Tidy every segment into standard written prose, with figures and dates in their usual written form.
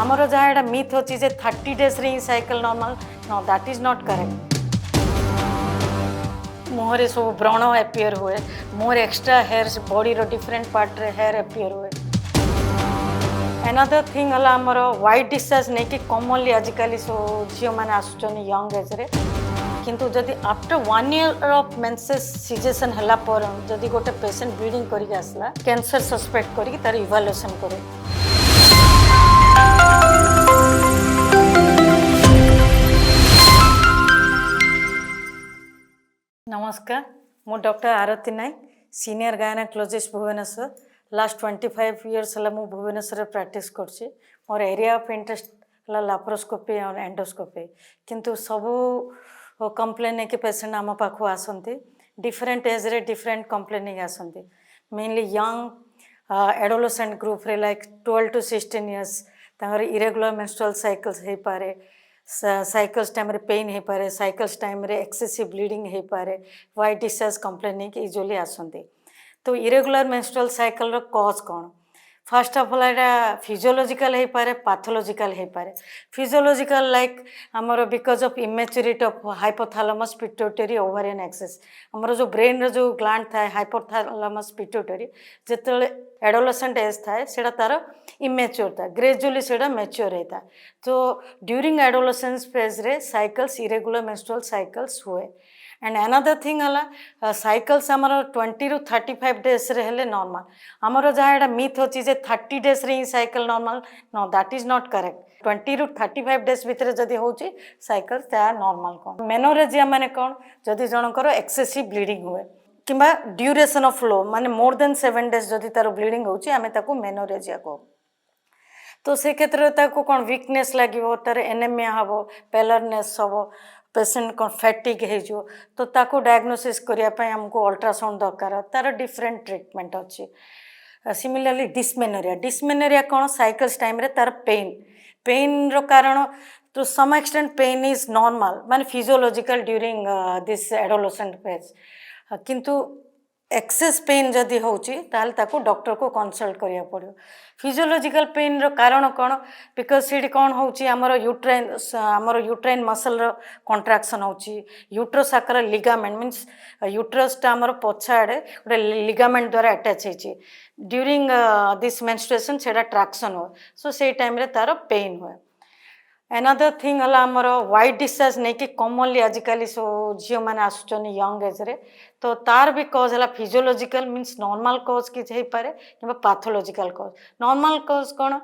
आमर जहाँ मिथ अच्छी 30 days रे cycle normal no that is not correct. मुहरे सब व्रण एपियर हुए मुहर एक्स्ट्रा हेयर बॉडी रो डिफरेंट पार्ट रे हेयर एपियर हुए। एनदर थिंग है आमर व्हाइट डिस्चार्ज नहीं कि कॉमनली आजिकल सो झील मैंने आसुचन यंग एज रे किंतु जदि after 1 year of menses caseation हला पर जदि गोटे पेशेंट ब्लीडिंग करके आसला कैंसर सस्पेक्ट करके तार इवाल्युएशन करे। नमस्कार मु doctor Aarti Nayak senior gynaecologist Bhubaneswar last 25 years है मुझे भुवनेश्वर प्रैक्टिस करछि। मोर एरिया ऑफ इंटरेस्ट है लाप्रोस्कोपी और एंडोस्कोपी किंतु सबू कंप्लेन कि पेशेंट आम पाखु आसती डिफरेंट एज रे डिफरेंट कंप्लेन आसती मेनली यंग एडोलेसेंट ग्रुप रे लाइक 12 to 16 years तांगर इरेगुलर मेंस्ट्रुअल साइकिल्स हो पारे साइकिल्स टाइम रे पेन हो पारे साइकिल्स टाइम रे एक्सेसिव ब्लीडिंग हो पारे व्हाइट डिस्चार्ज कंप्लेन नहीं यूजुअली आसती। तो इरेगुलर मेंस्ट्रुअल साइकिल रो कॉज कौन फर्स्ट ऑफ ऑल एटा फिजियोलॉजिकल हो पारे पैथोलॉजिकल हो पारे। फिजियोलॉजिकल लाइक आमर because of immaturity of hypothalamus pituitary ovarian axis आमर जो ब्रेन रो जो ग्लैंड थाए हाइपोथैलेमस पिट्यूटरी जिते एडोलेसेंट एज थाए सेटा तार इमेच्योर था ग्रेजुअली सेटा मैच्योर होता। तो ड्यूरिंग एडोलेसेंस फेज रे साइकिल्स इरेगुलर मेंस्ट्रुअल साइकिल्स हुए। एंड अनदर थिंग है साइकिल्स आमर 20 to 35 days रे हेले नॉर्मल आमर जहाँ मिथ अच्छी 30 days रे cycle normal no that is not correct. 20 to 35 days भितर जदि होची साइकिल ता नॉर्मल कौन मेनोरेजिया माने कौन जदि जनकर एक्सेसिव ब्लीडिंग हुए किंबा ड्यूरेशन ऑफ फ्लो माने मोर देन 7 days जदि तार ब्लीडिंग होची आमे ताको मेनोरेजिया को। तो से क्षेत्र में कौन वीकनेस लगे तार एनेमिया हम पेलरनेस हम पेशेंट कौन फैटिक हो तो ताको डायग्नोसिस करने आमको अल्ट्रासाउंड दरकार तार डिफरेंट ट्रीटमेंट अच्छी। सिमिलरली डिस्मेनोरिया कौन साइकिल्स टाइम रे तार पेन रो कारण तो some extent pain is normal माने physiological during this adolescent phase किंतु एक्सेस पेन जदि होची ताल ताको डॉक्टर को कंसल्ट करिया पड़ो। फिजियोलॉजिकल पेन रो कारण कौन बिकॉज सीडी कौन होची हमर यूट्राइन मसल रो कंट्राक्शन होची यूट्रस आकर लिगामेंट मींस यूट्रस टा हमर पछाड़े गोटे लिगामेंट द्वारा अटैच होची ड्यूरिंग दिस मेंस्ट्रुएशन सेटा ट्रैक्शन हो सो से टाइम रे तार पेन हुए। एनदर थिंग है आमर व्हाइट डिस्चार्ज नहीं कि कॉमनली आजिकल सो झील मैंने आसुचन यंग एज रे तो तार भी कज है फिजियोलॉजिकल मीन्स नॉर्मल कज कि पारे कि पैथोलॉजिकल कज। नॉर्मल कज कौन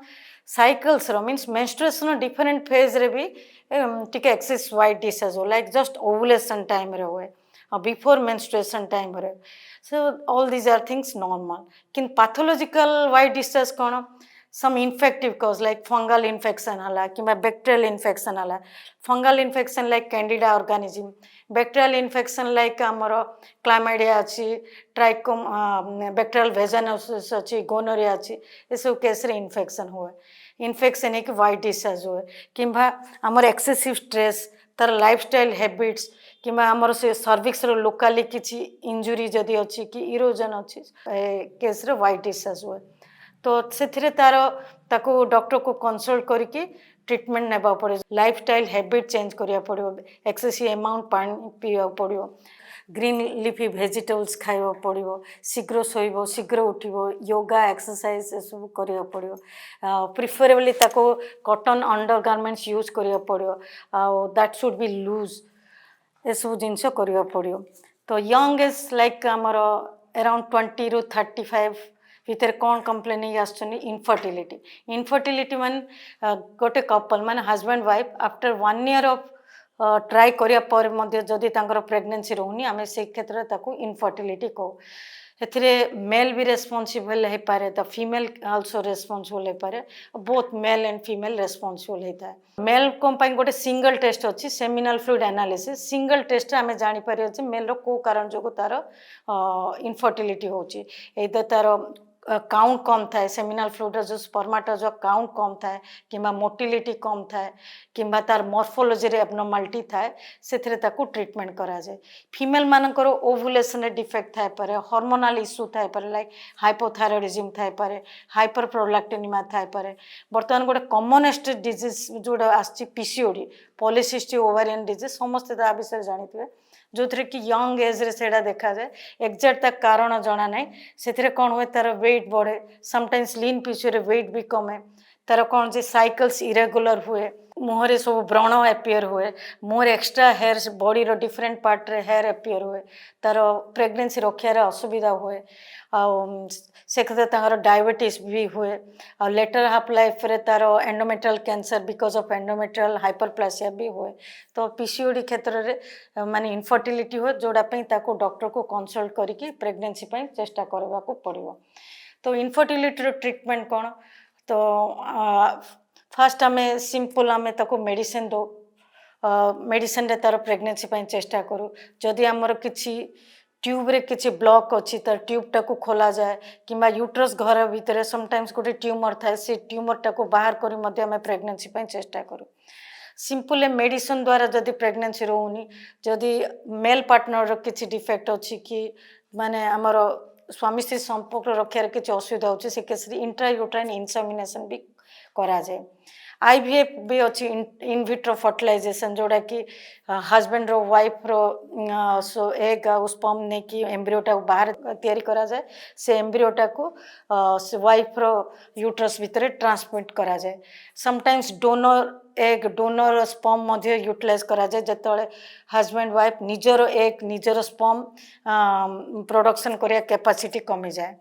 साइकिल्स रो मीन्स मेंस्ट्रुएशन डिफरेंट फेज रे भी टिके एक्सेस व्हाइट डिस्चार्ज हो लाइक जस्ट ओवुलेशन टाइम रे हुए बिफोर मेंस्ट्रुएशन टाइम रे so all these are things normal. कि पैथोलॉजिकल व्हाइट डिस्चार्ज कौन some infective cause like fungal infection hala किंबा bacterial infection hala fungal infection like candida organism bacterial infection like amaro chlamydia अछि trichom bacterial vaginosis अछि gonorrhea अछि ए सब case रे infection हुए infection एक white discharge हुए किंबा हमर excessive stress तार लाइफस्टाइल हैबिट्स किंबा हमर से सर्विक्स रो लोकाली किछि इंजुरी जदि अछि कि इरोजन अछि केस रे white discharge हुए। तो से तार ताको डॉक्टर को कंसल्ट करके ट्रीटमेंट नेबा पड़े लाइफस्टाइल हैबिट चेंज करिया पड़ो एक्सेसिव अमाउंट पानी पीवा पड़ो ग्रीन लिफी वेजिटेबल्स खाइबा पड़ो शीघ्र शोइबो शीघ्र उठिबो योगा एक्सरसाइज सब करिया पड़ो प्रिफरेबली ताको कॉटन अंडरगारमेंट्स यूज करिया पड़ो दैट शुड बी लूज ए सब जिनस करिया पड़ो। तो यंग एज लाइक आमर अराउंड 20 to 35 भितर कौन कंप्लेन इनफर्टिलिटी मान गोटे कपल मान husband wife after 1 year of try करिया पर मध्य जदि तांकर प्रेगनेंसी रहूनी आमे से क्षेत्र ताको इनफर्टिलिटी को एथिरे मेल भी रेस्पॉन्सिबल है पारे द फीमेल आल्सो रेस्पॉन्सिबल है पारे both male and female responsible होता है। मेल कोम पाई गोटे सिंगल टेस्ट अच्छी seminal fluid analysis single test आमे जानि पारे मेल रो को कारण जो तार इनफर्टिलिटी होची एदर तार काउंट कम थाए सेमिनाल फ्लुइड जो स्पर्माटोजो काउंट कम थाए किंबा मोटिलिटी कम थाए किंबा तार मॉर्फोलॉजी रे एब्नॉर्मालिटी थाए सेथिरे ताकू ट्रीटमेंट करा जाए फीमेल मानकर ओव्युलेशन रे डिफेक्ट थाए पारे हार्मोनल इश्यू थाए पारे लाइक हाइपोथायरॉयडिज्म थाए पारे हाइपर प्रोलैक्टिनिमिया थाए पारे बर्तमान गोटे कॉमनेस्ट डिजीज जोड़ा आछि पीसीओडी पॉलीसिस्टिक ओवेरियन डिजीज समस्त ता विषय जानिथिबे जो थरे कि यंग एज रे सेडा देखा जाए एग्जैक्ट ता कारण जना नहीं से कौन हुए तार वेट बढ़े समटाइम्स लीन पीछे वेट भी कमे तार कौन जे साइकल्स इरेगुलर हुए मुहरे सब व्रण एपियर हुए मुहर एक्सट्रा हेयर बॉडी रो डिफरेंट पार्ट रे हेयर एपियर हुए तार प्रेगनेंसी रखियार असुविधा हुए से डायबिटीज भी हुए और लेटर हाफ लाइफ रे तार endometrial cancer because of endometrial hyperplasia भी हुए तो पीसीओडी क्षेत्र रे माने इनफर्टिलिटी हुए जोड़ापी ताको डॉक्टर को कंसल्ट करिकी प्रेगनेंसी पई चेष्टा करबा को पड़िबो तो इनफर्टिलिटी रो ट्रीटमेंट कौन तो फास्ट आम सिंपल आम ताको मेडिसिन दो मेडिसिन रे तार प्रेगनेंसी पई चेष्टा करूँ जदि आमर किछि ट्यूब रे किछि ब्लॉक अच्छी तर ट्यूब टाको खोला जाए किंबा यूट्रस घर भितर समटाइम्स गोटे ट्यूमर थाए से ट्यूमर टाको बाहर करी मध्य आम प्रेगनेंसी पई चेष्टा करूँ सिंपल मेडिसिन द्वारा जदि प्रेगनेंसी रोनी जदि मेल पार्टनर रो किछि डिफेक्ट अच्छी कि माने आमर स्वामी स्त्री संपर्क रखार किसी असुविधा होची से केस इंट्रायूट्राइन इनसेमिनेशन भी करा जाए आईवीएफ भी अच्छी इनविट्रो फर्टिलाइजेशन जोड़ा कि हस्बैंड रो वाइफ रो सो एग स्पर्म ने कि एम्ब्रियोटा बाहर तैयारी करा जाए से एम्ब्रियोटा को वाइफ रो यूट्रस भितर ट्रांसमिट करा जाए sometimes donor egg donor sperm मध्य यूटिलाइज करा जाए जतले हस्बैंड वाइफ निजर एग निजर स्पर्म प्रोडक्शन करिया कैपेसिटी कमी जाए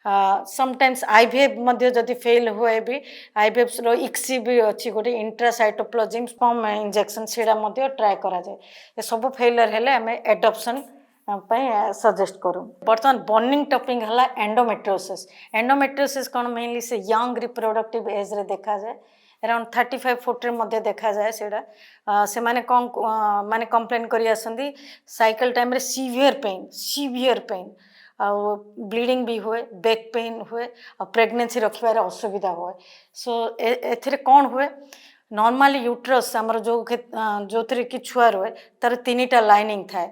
समटाइम्स आईवीएफ मध्य जदि फेल हुए भी आईवीएफ रो इक्सी भी अच्छी गोटे इंट्रासाइटोप्लाज्म स्पर्म इंजेक्शन सेटा मध्य ट्राए करा जाए ये सब फेलियर हेले हमें एडॉप्शन सजेस्ट करूँ बर्तमान बर्निंग टॉपिक है एंडोमेट्रियोसिस कौन मेनली से यंग रिप्रोडक्टिव एज रे देखा जाए अराउंड 35-40 मध्य देखा जाए सेटा से माने कौन माने कंप्लेन करी आसंदी साइकिल टाइम रे सीवियर पेन ब्लीडिंग भी हुए बैक पेन हुए और प्रेगनेंसी रखिबार असुविधा हुए सो एथिरे कौन हुए नॉर्मली यूट्रस आमर जो थे कि छुआ रहे तार 3टा लाइनिंग थाए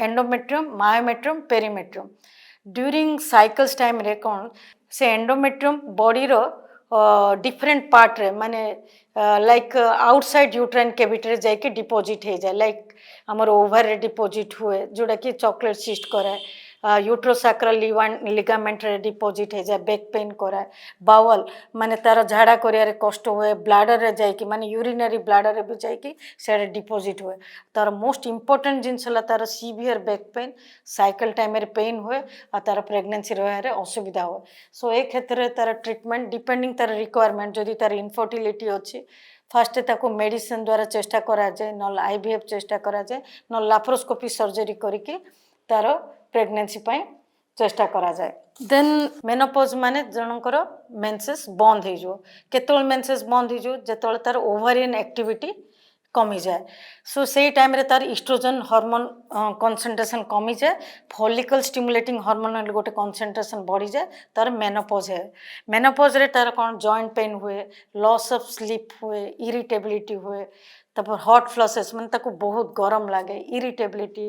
endometrium myometrium perimetrium during cycles time रे कौन से एंडोमेट्रियम बॉडी रो डिफरेंट पार्ट रे माने लाइक आउटसाइड यूट्राइन कैविटी रे जाके डिपोजिट हो जाए लाइक आमर ओवर रे डिपोजिट हुए जोड़ा कि चॉकलेट सिस्ट कराए यूट्रोसैक्रल लिगामेंट रे डिपोजिट हो जाए बैक पेन कराए बावल माने तार झाड़ा करिया कष्ट हुए ब्लाडर रे जाइकी माने यूरिनरी ब्लाडर रे भी जाइकी से डिपोजिट हुए तार मोस्ट इंपोर्टेंट जिनस तार severe back pain cycle time रे पेन हुए और तार प्रेगनेंसी रहे असुविधा हुए सो ए क्षेत्र तार ट्रीटमेंट डिपेंडिंग तार रिक्वायरमेंट जदि तार इनफर्टिलिटी अच्छी फास्ट ताको मेडिसिन द्वारा चेष्टा करा जाए न आईवीएफ चेष्टा करा जाए न लाप्रोस्कोपी सर्जरी करके तार प्रेगनेंसी पाई चेष्टा करा जाए देन मेनोपॉज माने जनकर मेंसेस बंद हो जो केतल मेंसेस बंद हो जो जेतल तार ओवरियन एक्टिविटी कमी जाए सो से टाइम रे तार इस्ट्रोजन हार्मोन कंसंट्रेशन कमी जाए फॉलिकल स्टिमुलेटिंग हार्मोन गोटे कंसंट्रेशन बढ़ी जाए तार मेनोपॉज है मेनोपॉज रे तार कौन जॉइंट पेन हुए लॉस ऑफ स्लीप हुए इरिटेबिलिटी हुए तपर हॉट फ्लसेस मन ताको बहुत गरम लगे इरिटेबिलिटी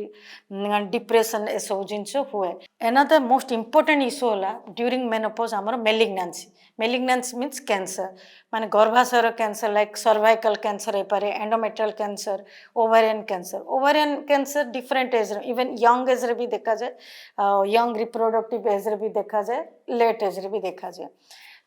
डिप्रेशन ए सब जिनस हुए एनादर मोस्ट इंपोर्टेंट इश्यू होला ड्यूरिंग मेनोपॉज आमर मेलिग्नेंसी मीन्स कैंसर माने गर्भाशयर कैंसर लाइक सर्वाइकल कैंसर हो पारे endometrial cancer ovarian cancer different age even young age रे भी देखा जाए यंग रिप्रोडक्टिव एज रे भी देखा जाए लेट एज रे भी देखा जाए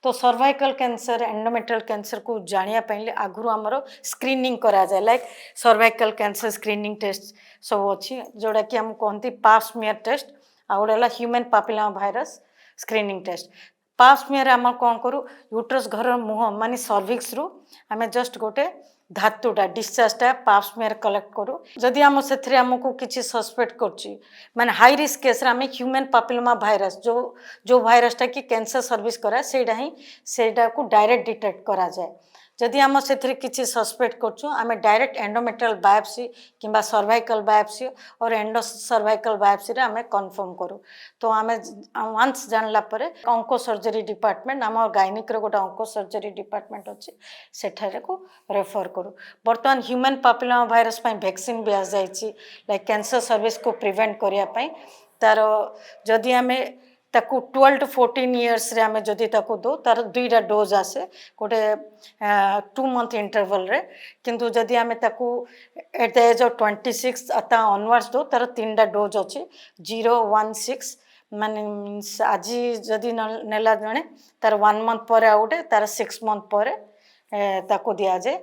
तो सर्वाइकल कैंसर एंडोमेट्रियल कैंसर को जानिया पहले आगुरी आमर स्क्रीनिंग करा जाए like cervical cancer screening test सब अच्छी जोड़ा कि हम कहते पाप्समियर टेस्ट आ गोटे ह्यूमन पापिलोमा भाइरस स्क्रीनिंग टेस्ट पाप्समियर आम कौन करूँ यूट्रस घर मुह माने सर्विक्स रु आम जस्ट गोटे धातुटा डिस्चार्जटा पाप्समियर कलेक्ट करूँ जदि आम से आमको किसी सस्पेक्ट कर माने हाई रिस्क केस आम ह्यूमन पापिलोमा भाइरस जो भाइरसटा कि कैंसर सर्विस कराए सेटा ही सेटा को डायरेक्ट डिटेक्ट करा जाए जदि आम से सस्पेक्ट करछु आम डायरेक्ट एंडोमेट्रियल बायोप्सी किंबा सर्वाइकल बायोप्सी और एंडो सर्वाइकल बायोप्सी रे आम कन्फर्म करूँ। तो आम वंस जानला परे ऑंको सर्जरी डिपार्टमेंट आम गायनिक रो गोटे ऑंको सर्जरी डिपार्टमेंट अच्छी सेठारे को रेफर करूँ। बर्तमान ह्यूमन पापुलोमा भाइरस वैक्सीन भी आ जाइए लाइक कैंसर सर्विस को प्रिवेंट करने तार जदि आम ताकू 12 to 14 इयर्स रे आमे जदि ताकू दो तार 2टा डोज आसे गोटे 2 मंथ इंटरवल रे किंतु जदि आमे ताकू एट द एज ऑफ 26 अता ऑनवर्ड्स दो तार 3टा डोज अच्छी 0, 1, 6 माने मीन्स आज जदि नेला जणे तार 1 मंथ पर आउटे तार 6 मंथ पर ताकू दिया जाए।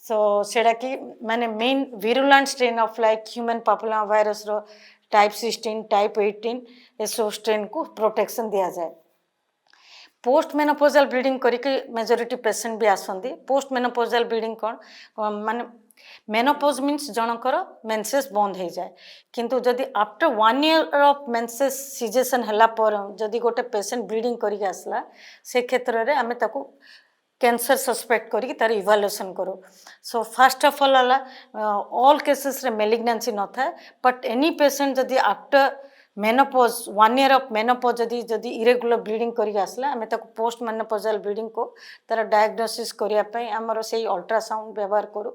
सो सेडा कि माने main virulent strain of like human papilloma virus रो टाइप 16 टाइप 18 ये सब स्ट्रेन को प्रोटेक्शन दिया जाए। पोस्ट मेनोपोजल ब्लीडिंग करके मेजोरिटी पेशेंट भी आसंदी। पोस्ट मेनोपोजल ब्लीडिंग कौन माने मेनोपोज मीन्स जनकर मेंसेस बंद हो जाए किंतु जदि after 1 year of menses cessation हला पर जदि गोटे पेशेंट ब्लीडिंग करके आसला से क्षेत्र रे आमे ताकू कैंसर सस्पेक्ट करी तार इवाल्युएशन करो। So first of all cases रे मेलिग्नेंसी न था बट एनी पेशेंट जदि after menopause 1 year of menopause जदि जदि इरेगुलर ब्लीडिंग करके आसला आमे ताको पोस्ट मेनोपोजल ब्लीडिंग को तार डायग्नोसिस करिया पई हमर सेही अल्ट्रासाउंड व्यवहार करू।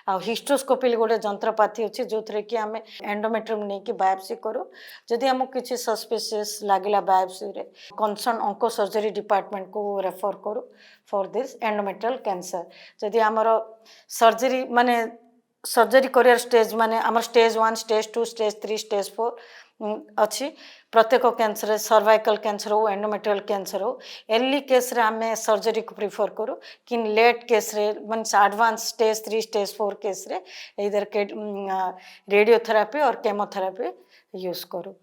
आ हिस्टोस्कोपी गोटे जंत्रपाति अच्छी जो थे कि आम एंडोमेट्रियम नहीं कि बायोप्सी करूँ। जदि आमको किसी सस्पिशियस लगिला बायोप्सी रे कंसर्न ऑंको सर्जरी डिपार्टमेंट को रेफर करूँ फॉर दिस एंडोमेट्रियल कैंसर। जदि आमर सर्जरी माने सर्जरी करियर स्टेज माने आमर स्टेज 1 स्टेज 2 स्टेज 3 स्टेज 4 अच्छी प्रत्येक कैंसर सर्वाइकल कैंसर हो एंडोमेट्रियल कैंसर हो अर्ली केस रे आमे सर्जरी को प्रिफर करूँ कि लेट केस रे means advance stage 3 stage 4 case रे इधर के रेडियोथेरापी और केमोथेरापी यूज करूँ।